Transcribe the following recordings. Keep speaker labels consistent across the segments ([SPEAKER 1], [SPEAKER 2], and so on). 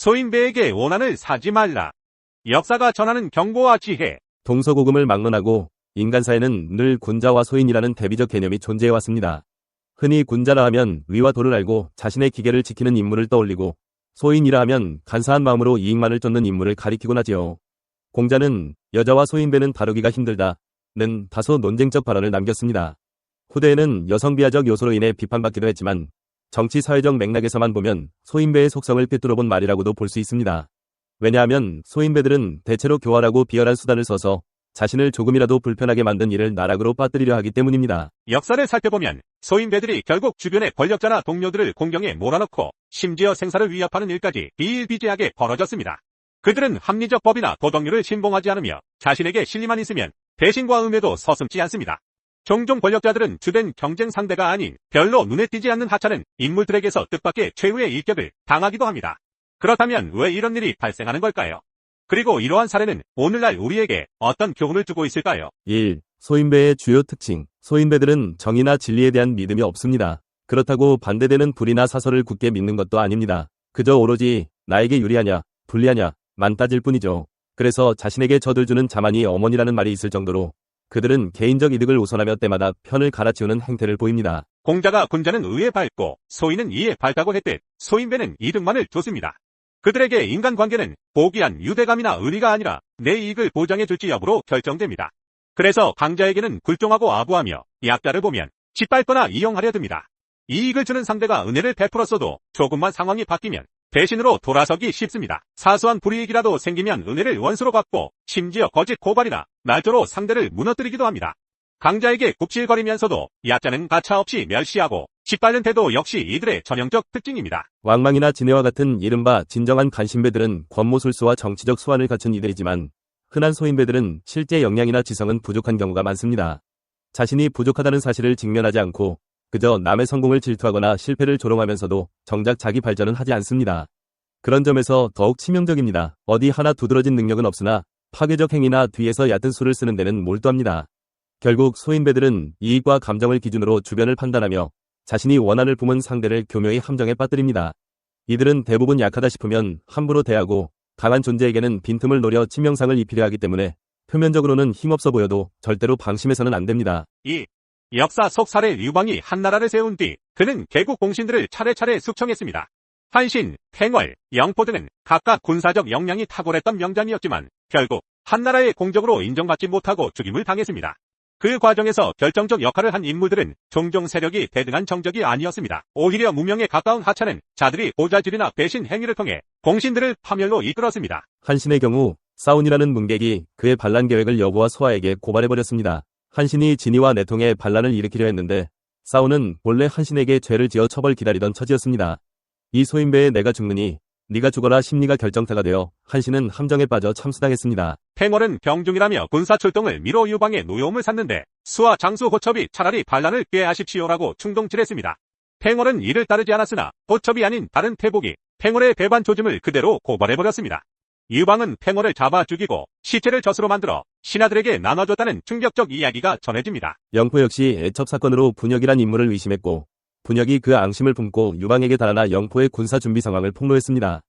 [SPEAKER 1] 소인배에게 원한을 사지 말라. 역사가 전하는 경고와 지혜.
[SPEAKER 2] 동서고금을 막론하고 인간사에는 늘 군자와 소인이라는 대비적 개념이 존재해왔습니다. 흔히 군자라 하면 위와 도를 알고 자신의 기계를 지키는 인물을 떠올리고, 소인이라 하면 간사한 마음으로 이익만을 쫓는 인물을 가리키곤 하지요. 공자는 여자와 소인배는 다루기가 힘들다는 다소 논쟁적 발언을 남겼습니다. 후대에는 여성비하적 요소로 인해 비판받기도 했지만 정치 사회적 맥락에서만 보면 소인배의 속성을 꿰뚫어 본 말이라고도 볼 수 있습니다. 왜냐하면 소인배들은 대체로 교활하고 비열한 수단을 써서 자신을 조금이라도 불편하게 만든 일을 나락으로 빠뜨리려 하기 때문입니다.
[SPEAKER 1] 역사를 살펴보면 소인배들이 결국 주변의 권력자나 동료들을 공경에 몰아넣고 심지어 생사를 위협하는 일까지 비일비재하게 벌어졌습니다. 그들은 합리적 법이나 도덕률을 신봉하지 않으며 자신에게 실리만 있으면 배신과 음해도 서슴지 않습니다. 종종 권력자들은 주된 경쟁 상대가 아닌 별로 눈에 띄지 않는 하찮은 인물들에게서 뜻밖의 최후의 일격을 당하기도 합니다. 그렇다면 왜 이런 일이 발생하는 걸까요? 그리고 이러한 사례는 오늘날 우리에게 어떤 교훈을 주고 있을까요?
[SPEAKER 2] 1. 소인배의 주요 특징. 소인배들은 정의나 진리에 대한 믿음이 없습니다. 그렇다고 반대되는 불의나 사설을 굳게 믿는 것도 아닙니다. 그저 오로지 나에게 유리하냐, 불리하냐만 따질 뿐이죠. 그래서 자신에게 젖을 주는 자만이 어머니라는 말이 있을 정도로 그들은 개인적 이득을 우선하며 때마다 편을 갈아치우는 행태를 보입니다.
[SPEAKER 1] 공자가 군자는 의에 밝고 소인은 이에 밝다고 했듯 소인배는 이득만을 줬습니다. 그들에게 인간관계는 고귀한 유대감이나 의리가 아니라 내 이익을 보장해 줄지 여부로 결정됩니다. 그래서 강자에게는 굴종하고 아부하며 약자를 보면 짓밟거나 이용하려 듭니다. 이익을 주는 상대가 은혜를 베풀었어도 조금만 상황이 바뀌면 배신으로 돌아서기 쉽습니다. 사소한 불이익이라도 생기면 은혜를 원수로 갚고 심지어 거짓 고발이나 날조로 상대를 무너뜨리기도 합니다. 강자에게 굽실거리면서도 약자는 가차없이 멸시하고 짓밟는 태도 역시 이들의 전형적 특징입니다.
[SPEAKER 2] 왕망이나 진해와 같은 이른바 진정한 간신배들은 권모술수와 정치적 수완을 갖춘 이들이지만 흔한 소인배들은 실제 역량이나 지성은 부족한 경우가 많습니다. 자신이 부족하다는 사실을 직면하지 않고 그저 남의 성공을 질투하거나 실패를 조롱하면서도 정작 자기 발전은 하지 않습니다. 그런 점에서 더욱 치명적입니다. 어디 하나 두드러진 능력은 없으나 파괴적 행위나 뒤에서 얕은 수를 쓰는 데는 몰두합니다. 결국 소인배들은 이익과 감정을 기준으로 주변을 판단하며 자신이 원한을 품은 상대를 교묘히 함정에 빠뜨립니다. 이들은 대부분 약하다 싶으면 함부로 대하고 강한 존재에게는 빈틈을 노려 치명상을 입히려 하기 때문에 표면적으로는 힘없어 보여도 절대로 방심해서는 안 됩니다.
[SPEAKER 1] 2. 역사 속 사례 류방이 한나라를 세운 뒤 그는 개국 공신들을 차례차례 숙청했습니다. 한신, 팽월, 영포 등은 각각 군사적 역량이 탁월했던 명장이었지만 결국 한나라의 공적으로 인정받지 못하고 죽임을 당했습니다. 그 과정에서 결정적 역할을 한 인물들은 종종 세력이 대등한 정적이 아니었습니다. 오히려 무명에 가까운 하찮은 자들이 고자질이나 배신 행위를 통해 공신들을 파멸로 이끌었습니다.
[SPEAKER 2] 한신의 경우 사운이라는 문객이 그의 반란 계획을 여부와 소아에게 고발해버렸습니다. 한신이 진위와 내통에 반란을 일으키려 했는데 사운은 본래 한신에게 죄를 지어 처벌 기다리던 처지였습니다. 이 소인배에 내가 죽느니 네가 죽어라 심리가 결정타가 되어 한신은 함정에 빠져 참수당했습니다.
[SPEAKER 1] 팽월은 병중이라며 군사 출동을 미뤄 유방의 노여움을 샀는데 수와 장수 호첩이 차라리 반란을 꾀하십시오라고 충동질했습니다. 팽월은 이를 따르지 않았으나 호첩이 아닌 다른 태복이 팽월의 배반 조짐을 그대로 고발해버렸습니다. 유방은 팽월을 잡아 죽이고 시체를 젖으로 만들어 신하들에게 나눠줬다는 충격적 이야기가 전해집니다.
[SPEAKER 2] 영포 역시 애첩 사건으로 분역이란 인물을 의심했고 분역이 그 앙심을 품고 유방에게 달아나 영포의 군사 준비 상황을 폭로했습니다.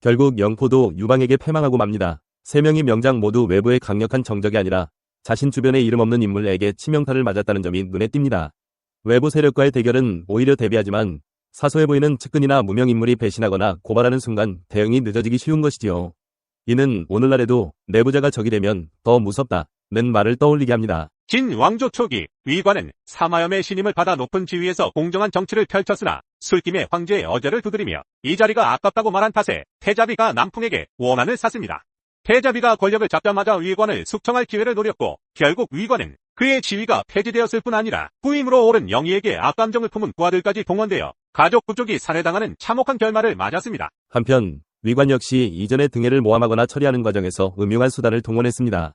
[SPEAKER 2] 결국 영포도 유방에게 패망하고 맙니다. 세 명의 명장 모두 외부의 강력한 정적이 아니라 자신 주변에 이름 없는 인물에게 치명타를 맞았다는 점이 눈에 띕니다. 외부 세력과의 대결은 오히려 대비하지만 사소해 보이는 측근이나 무명 인물이 배신하거나 고발하는 순간 대응이 늦어지기 쉬운 것이지요. 이는 오늘날에도 내부자가 적이 되면 더 무섭다는 말을 떠올리게 합니다.
[SPEAKER 1] 진 왕조 초기 위관은 사마염의 신임을 받아 높은 지위에서 공정한 정치를 펼쳤으나 술김에 황제의 어제를 두드리며 이 자리가 아깝다고 말한 탓에 태자비가 남풍에게 원한을 샀습니다. 태자비가 권력을 잡자마자 위관을 숙청할 기회를 노렸고 결국 위관은 그의 지위가 폐지되었을 뿐 아니라 후임으로 오른 영의에게 악감정을 품은 부하들까지 동원되어 가족 부족이 살해당하는 참혹한 결말을 맞았습니다.
[SPEAKER 2] 한편 위관 역시 이전의 등해를 모함하거나 처리하는 과정에서 음흉한 수단을 동원했습니다.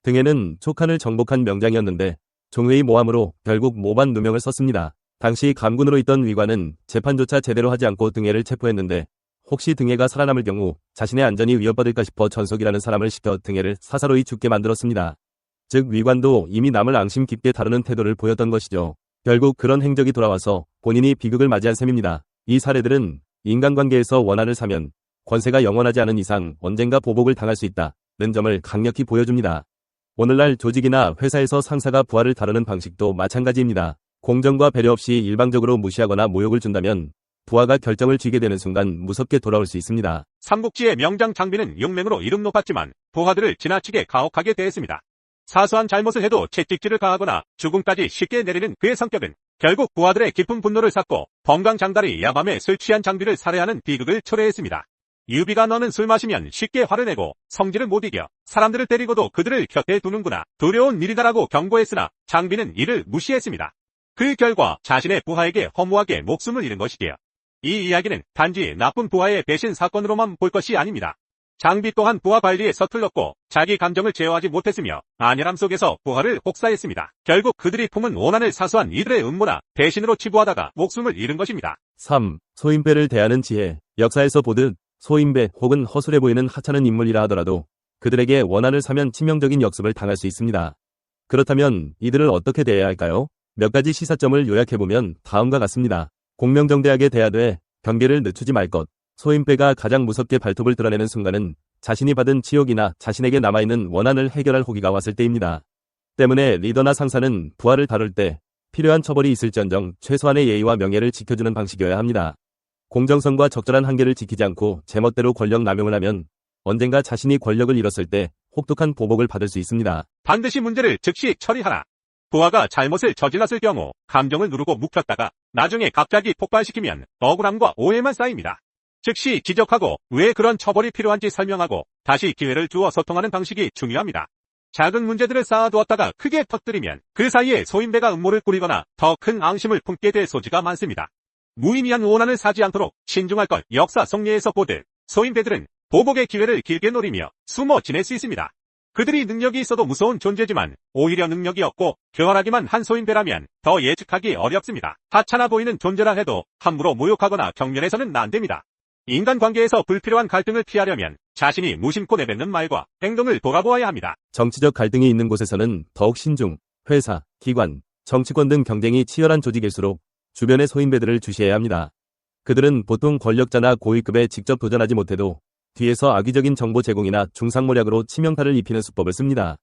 [SPEAKER 2] 등해는 촉한을 정복한 명장이었는데 종회의 모함으로 결국 모반 누명을 썼습니다. 당시 감군으로 있던 위관은 재판조차 제대로 하지 않고 등해를 체포했는데 혹시 등해가 살아남을 경우 자신의 안전이 위협받을까 싶어 전속이라는 사람을 시켜 등해를 사사로이 죽게 만들었습니다. 즉 위관도 이미 남을 앙심 깊게 다루는 태도를 보였던 것이죠. 결국 그런 행적이 돌아와서 본인이 비극을 맞이한 셈입니다. 이 사례들은 인간관계에서 원한을 사면 권세가 영원하지 않은 이상 언젠가 보복을 당할 수 있다는 점을 강력히 보여줍니다. 오늘날 조직이나 회사에서 상사가 부하를 다루는 방식도 마찬가지입니다. 공정과 배려 없이 일방적으로 무시하거나 모욕을 준다면 부하가 결정을 쥐게 되는 순간 무섭게 돌아올 수 있습니다.
[SPEAKER 1] 삼국지의 명장 장비는 용맹으로 이름 높았지만 부하들을 지나치게 가혹하게 대했습니다. 사소한 잘못을 해도 채찍질을 가하거나 죽음까지 쉽게 내리는 그의 성격은 결국 부하들의 깊은 분노를 샀고 범강장달이 야밤에 술 취한 장비를 살해하는 비극을 초래했습니다. 유비가 너는 술 마시면 쉽게 화를 내고 성질을 못 이겨 사람들을 때리고도 그들을 곁에 두는구나. 두려운 일이다라고 경고했으나 장비는 이를 무시했습니다. 그 결과 자신의 부하에게 허무하게 목숨을 잃은 것이지요. 이 이야기는 단지 나쁜 부하의 배신 사건으로만 볼 것이 아닙니다. 장비 또한 부하 관리에 서툴렀고 자기 감정을 제어하지 못했으며 안일함 속에서 부하를 혹사했습니다. 결국 그들이 품은 원한을 사수한 이들의 음모나 배신으로 치부하다가 목숨을 잃은 것입니다.
[SPEAKER 2] 3. 소인배를 대하는 지혜. 역사에서 보듯 소인배 혹은 허술해 보이는 하찮은 인물이라 하더라도 그들에게 원한을 사면 치명적인 역습을 당할 수 있습니다. 그렇다면 이들을 어떻게 대해야 할까요? 몇 가지 시사점을 요약해보면 다음과 같습니다. 공명정대하게 대하되 경계를 늦추지 말 것. 소인배가 가장 무섭게 발톱을 드러내는 순간은 자신이 받은 치욕이나 자신에게 남아있는 원한을 해결할 호기가 왔을 때입니다. 때문에 리더나 상사는 부하를 다룰 때 필요한 처벌이 있을지언정 최소한의 예의와 명예를 지켜주는 방식이어야 합니다. 공정성과 적절한 한계를 지키지 않고 제멋대로 권력 남용을 하면 언젠가 자신이 권력을 잃었을 때 혹독한 보복을 받을 수 있습니다.
[SPEAKER 1] 반드시 문제를 즉시 처리하라. 부하가 잘못을 저질렀을 경우 감정을 누르고 묵혔다가 나중에 갑자기 폭발시키면 억울함과 오해만 쌓입니다. 즉시 지적하고 왜 그런 처벌이 필요한지 설명하고 다시 기회를 주어 소통하는 방식이 중요합니다. 작은 문제들을 쌓아두었다가 크게 터뜨리면 그 사이에 소인배가 음모를 꾸리거나 더 큰 앙심을 품게 될 소지가 많습니다. 무의미한 원한을 사지 않도록 신중할 것. 역사 속례에서 보듯 소인배들은 보복의 기회를 길게 노리며 숨어 지낼 수 있습니다. 그들이 능력이 있어도 무서운 존재지만 오히려 능력이 없고 교활하기만 한 소인배라면 더 예측하기 어렵습니다. 하찮아 보이는 존재라 해도 함부로 모욕하거나 경멸해서는 안 됩니다. 인간관계에서 불필요한 갈등을 피하려면 자신이 무심코 내뱉는 말과 행동을 돌아보아야 합니다.
[SPEAKER 2] 정치적 갈등이 있는 곳에서는 더욱 신중, 회사, 기관, 정치권 등 경쟁이 치열한 조직일수록 주변의 소인배들을 주시해야 합니다. 그들은 보통 권력자나 고위급에 직접 도전하지 못해도 뒤에서 악의적인 정보 제공이나 중상모략으로 치명타를 입히는 수법을 씁니다.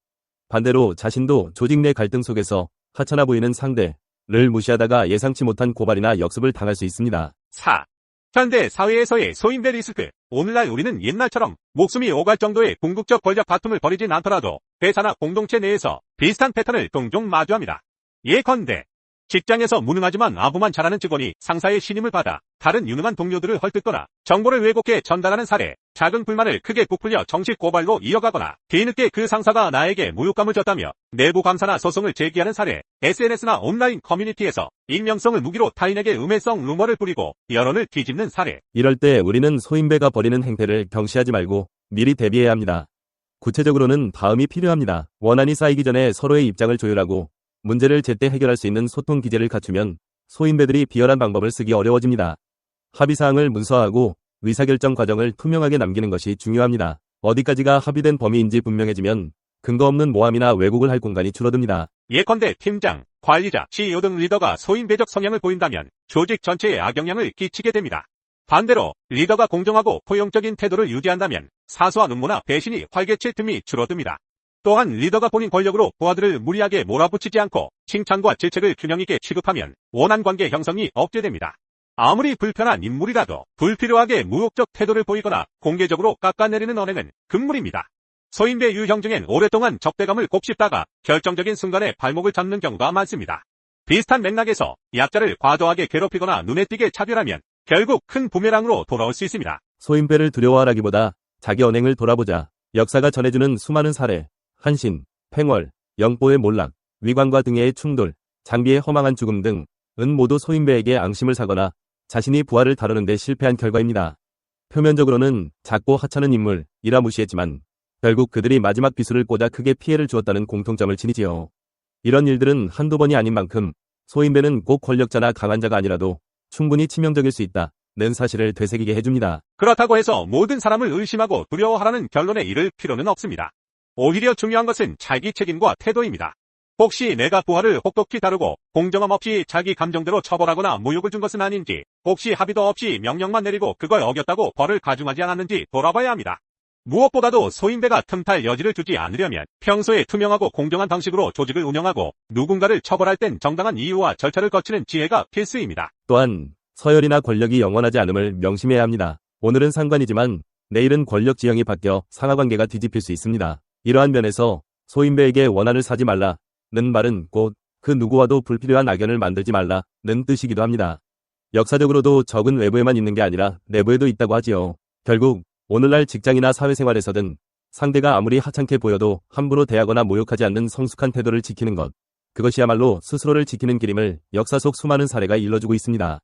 [SPEAKER 2] 반대로 자신도 조직 내 갈등 속에서 하찮아 보이는 상대를 무시하다가 예상치 못한 고발이나 역습을 당할 수 있습니다.
[SPEAKER 1] 4. 현대 사회에서의 소인배 리스크. 오늘날 우리는 옛날처럼 목숨이 오갈 정도의 궁극적 권력 다툼을 벌이진 않더라도 회사나 공동체 내에서 비슷한 패턴을 종종 마주합니다. 예컨대 직장에서 무능하지만 아부만 잘하는 직원이 상사의 신임을 받아 다른 유능한 동료들을 헐뜯거나 정보를 왜곡해 전달하는 사례, 작은 불만을 크게 부풀려 정식 고발로 이어가거나 뒤늦게 그 상사가 나에게 모욕감을 줬다며 내부 감사나 소송을 제기하는 사례, SNS나 온라인 커뮤니티에서 익명성을 무기로 타인에게 음해성 루머를 뿌리고 여론을 뒤집는 사례.
[SPEAKER 2] 이럴 때 우리는 소인배가 벌이는 행태를 경시하지 말고 미리 대비해야 합니다. 구체적으로는 다음이 필요합니다. 원한이 쌓이기 전에 서로의 입장을 조율하고 문제를 제때 해결할 수 있는 소통 기제를 갖추면 소인배들이 비열한 방법을 쓰기 어려워집니다. 합의사항을 문서화하고 의사결정 과정을 투명하게 남기는 것이 중요합니다. 어디까지가 합의된 범위인지 분명해지면 근거 없는 모함이나 왜곡을 할 공간이 줄어듭니다.
[SPEAKER 1] 예컨대 팀장, 관리자, CEO 등 리더가 소인배적 성향을 보인다면 조직 전체에 악영향을 끼치게 됩니다. 반대로 리더가 공정하고 포용적인 태도를 유지한다면 사소한 음모나 배신이 활개칠 틈이 줄어듭니다. 또한 리더가 본인 권력으로 부하들을 무리하게 몰아붙이지 않고 칭찬과 질책을 균형 있게 취급하면 원한 관계 형성이 억제됩니다. 아무리 불편한 인물이라도 불필요하게 무욕적 태도를 보이거나 공개적으로 깎아내리는 언행은 금물입니다. 소인배 유형 중엔 오랫동안 적대감을 곱씹다가 결정적인 순간에 발목을 잡는 경우가 많습니다. 비슷한 맥락에서 약자를 과도하게 괴롭히거나 눈에 띄게 차별하면 결국 큰 부메랑으로 돌아올 수 있습니다.
[SPEAKER 2] 소인배를 두려워하라기보다 자기 언행을 돌아보자. 역사가 전해주는 수많은 사례, 한신, 팽월, 영보의 몰락, 위관과 등의 충돌, 장비의 허망한 죽음 등은 모두 소인배에게 앙심을 사거나 자신이 부하를 다루는 데 실패한 결과입니다. 표면적으로는 작고 하찮은 인물이라 무시했지만 결국 그들이 마지막 비수를 꽂아 크게 피해를 주었다는 공통점을 지니지요. 이런 일들은 한두 번이 아닌 만큼 소인배는 꼭 권력자나 강한 자가 아니라도 충분히 치명적일 수 있다는 사실을 되새기게 해줍니다.
[SPEAKER 1] 그렇다고 해서 모든 사람을 의심하고 두려워하라는 결론에 이를 필요는 없습니다. 오히려 중요한 것은 자기 책임과 태도입니다. 혹시 내가 부하를 혹독히 다루고 공정함 없이 자기 감정대로 처벌하거나 모욕을 준 것은 아닌지, 혹시 합의도 없이 명령만 내리고 그걸 어겼다고 벌을 가중하지 않았는지 돌아봐야 합니다. 무엇보다도 소인배가 틈탈 여지를 주지 않으려면 평소에 투명하고 공정한 방식으로 조직을 운영하고 누군가를 처벌할 땐 정당한 이유와 절차를 거치는 지혜가 필수입니다.
[SPEAKER 2] 또한 서열이나 권력이 영원하지 않음을 명심해야 합니다. 오늘은 상관이지만 내일은 권력 지형이 바뀌어 상하관계가 뒤집힐 수 있습니다. 이러한 면에서 소인배에게 원한을 사지 말라는 말은 곧 그 누구와도 불필요한 악연을 만들지 말라는 뜻이기도 합니다. 역사적으로도 적은 외부에만 있는 게 아니라 내부에도 있다고 하지요. 결국 오늘날 직장이나 사회생활에서든 상대가 아무리 하찮게 보여도 함부로 대하거나 모욕하지 않는 성숙한 태도를 지키는 것, 그것이야말로 스스로를 지키는 길임을 역사 속 수많은 사례가 일러주고 있습니다.